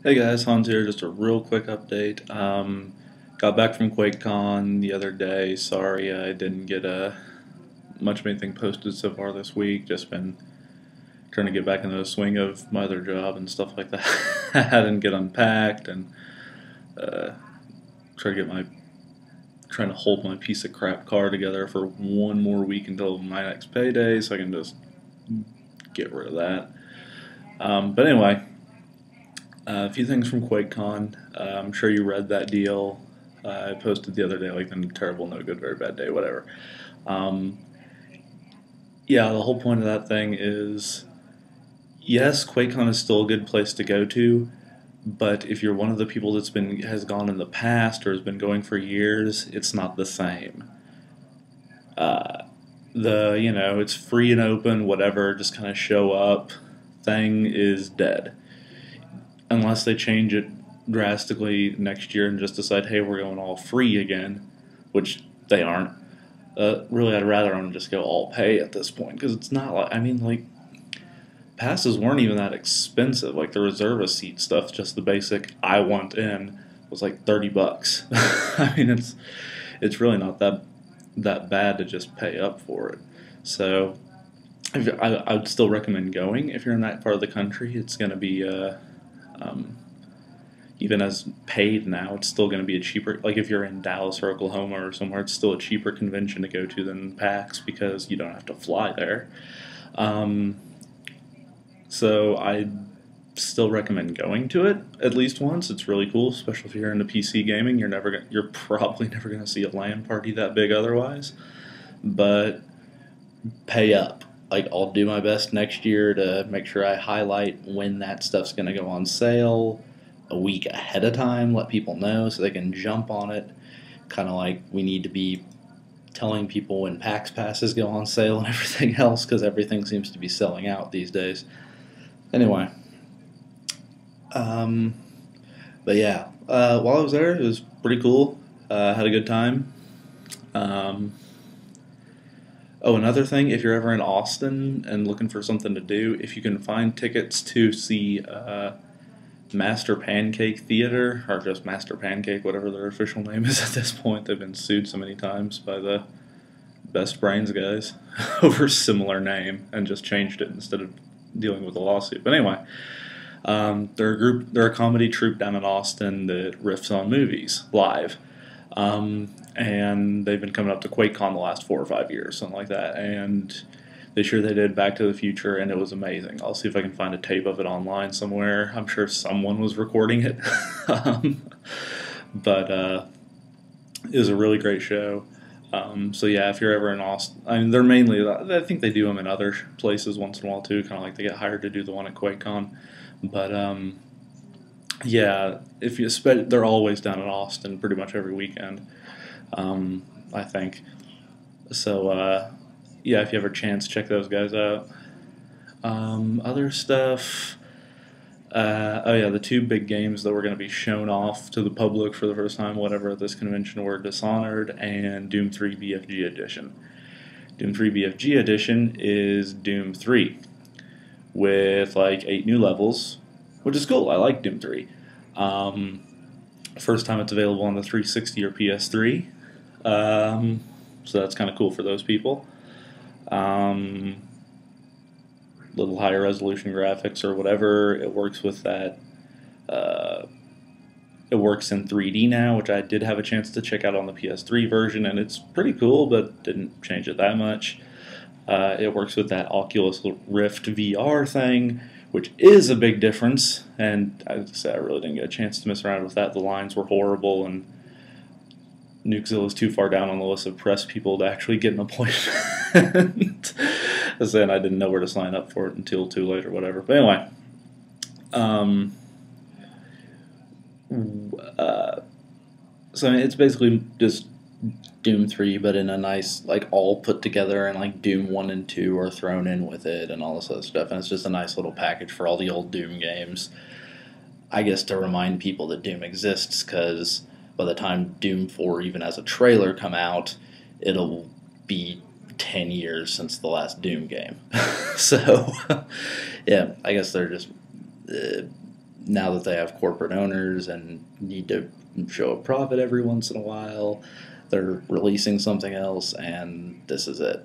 Hey guys, Hans here. Just a real quick update. Got back from Quakecon the other day. Sorry I didn't get much of anything posted so far this week. Just been trying to get back into the swing of my other job and stuff like that. I hadn't get unpacked and uh, try to get my trying to hold my piece of crap car together for one more week until my next payday, so I can just get rid of that. But anyway, a few things from QuakeCon. I'm sure you read that deal I posted the other day, like the terrible, no good, very bad day, whatever. Um, yeah, the whole point of that thing is yes, QuakeCon is still a good place to go to, but if you're one of the people that's been has gone in the past or has been going for years, it's not the same. Uh, it's free and open, whatever, just kind of show up thing is dead unless they change it drastically next year and just decide, hey, we're going all free again, which they aren't. Really, I'd rather them just go all pay at this point because it's not like, I mean, like, passes weren't even that expensive. Like, the reservist seat stuff, just the basic I want in, was like $30. I mean, it's really not that bad to just pay up for it. So, I would still recommend going if you're in that part of the country. It's going to be um, even as paid now, it's still going to be a cheaper. Like if you're in Dallas or Oklahoma or somewhere, it's still a cheaper convention to go to than PAX because you don't have to fly there. Um, so I still recommend going to it at least once. It's really cool, especially if you're into PC gaming. You're probably never gonna see a LAN party that big otherwise. But pay up. Like I'll do my best next year to make sure I highlight when that stuff's going to go on sale a week ahead of time, let people know so they can jump on it. Kind of like we need to be telling people when PAX passes go on sale and everything else because everything seems to be selling out these days. Anyway, um, but yeah, while I was there, it was pretty cool. Had a good time. Um, Oh, another thing, if you're ever in Austin and looking for something to do, if you can find tickets to see Master Pancake Theater, or just Master Pancake, whatever their official name is at this point, they've been sued so many times by the Best Brains guys over a similar name and just changed it instead of dealing with a lawsuit. But anyway, they're a comedy troupe down in Austin that riffs on movies live. And they've been coming up to QuakeCon the last 4 or 5 years, something like that. And this year they did Back to the Future, and it was amazing. I'll see if I can find a tape of it online somewhere. I'm sure someone was recording it. um, but it was a really great show. So yeah, if you're ever in Austin, I mean, they're mainly, I think they do them in other places once in a while too, kind of like they get hired to do the one at QuakeCon. But yeah, if you they're always down in Austin pretty much every weekend. I think so. Yeah, if you have a chance, check those guys out. Other stuff. Oh yeah, the two big games that were going to be shown off to the public for the first time, whatever, at this convention were Dishonored and Doom 3 BFG Edition. Doom 3 BFG Edition is Doom 3 with like 8 new levels, which is cool. I like Doom 3. Um, First time it's available on the 360 or PS3, so that's kind of cool for those people. Um, Little higher resolution graphics or whatever. It works with that. Uh, it works in 3D now, which I did have a chance to check out on the PS3 version, and it's pretty cool, but didn't change it that much. It works with that Oculus Rift VR thing, which is a big difference. And I say I really didn't get a chance to mess around with that. The lines were horrible, and Nukezilla's too far down on the list of press people to actually get an appointment. Then I didn't know where to sign up for it until too late or whatever. But anyway, um, so it's basically just Doom 3, but in a nice, like, all put together, and like Doom 1 and 2 are thrown in with it and all this other stuff. And it's just a nice little package for all the old Doom games. I guess to remind people that Doom exists, because by the time Doom 4 even has a trailer come out, it'll be 10 years since the last Doom game. So, yeah, I guess they're just now that they have corporate owners and need to show a profit every once in a while, they're releasing something else, and this is it.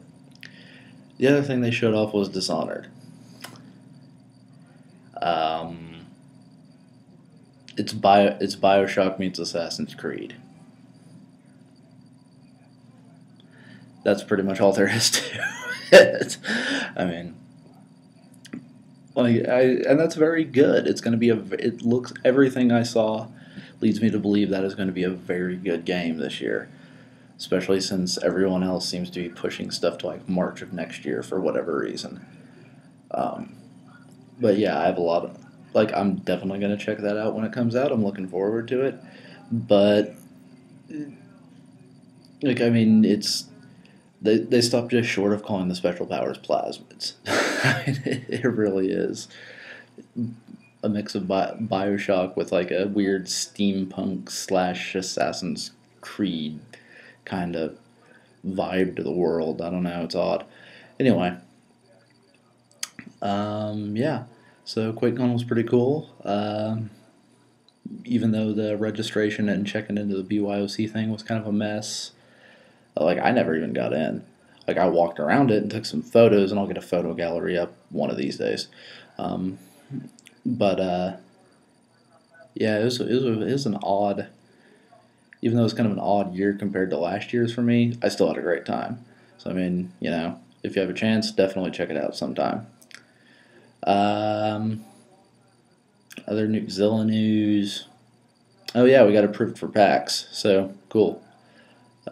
The other thing they showed off was Dishonored. Um, it's Bioshock meets Assassin's Creed. That's pretty much all there is to it. I mean, and that's very good. It's going to be it looks, everything I saw leads me to believe that is going to be a very good game this year, especially since everyone else seems to be pushing stuff to like March of next year for whatever reason. Um, but yeah, I have a lot of, like, I'm definitely going to check that out when it comes out. I'm looking forward to it. But, like, I mean, they stopped just short of calling the special powers plasmids. I mean, it really is a mix of Bioshock with like a weird steampunk slash Assassin's Creed kind of vibe to the world. I don't know, it's odd. Anyway, yeah. So QuakeCon was pretty cool. Even though the registration and checking into the BYOC thing was kind of a mess. Like, I never even got in. Like, I walked around it and took some photos, and I'll get a photo gallery up one of these days. Um, but yeah, it was an odd, even though it's kind of an odd year compared to last year's for me. I still had a great time. So I mean, if you have a chance, definitely check it out sometime. Um, Other Zilla news. Oh yeah, we got approved for PAX. So cool.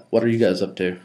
What are you guys up to?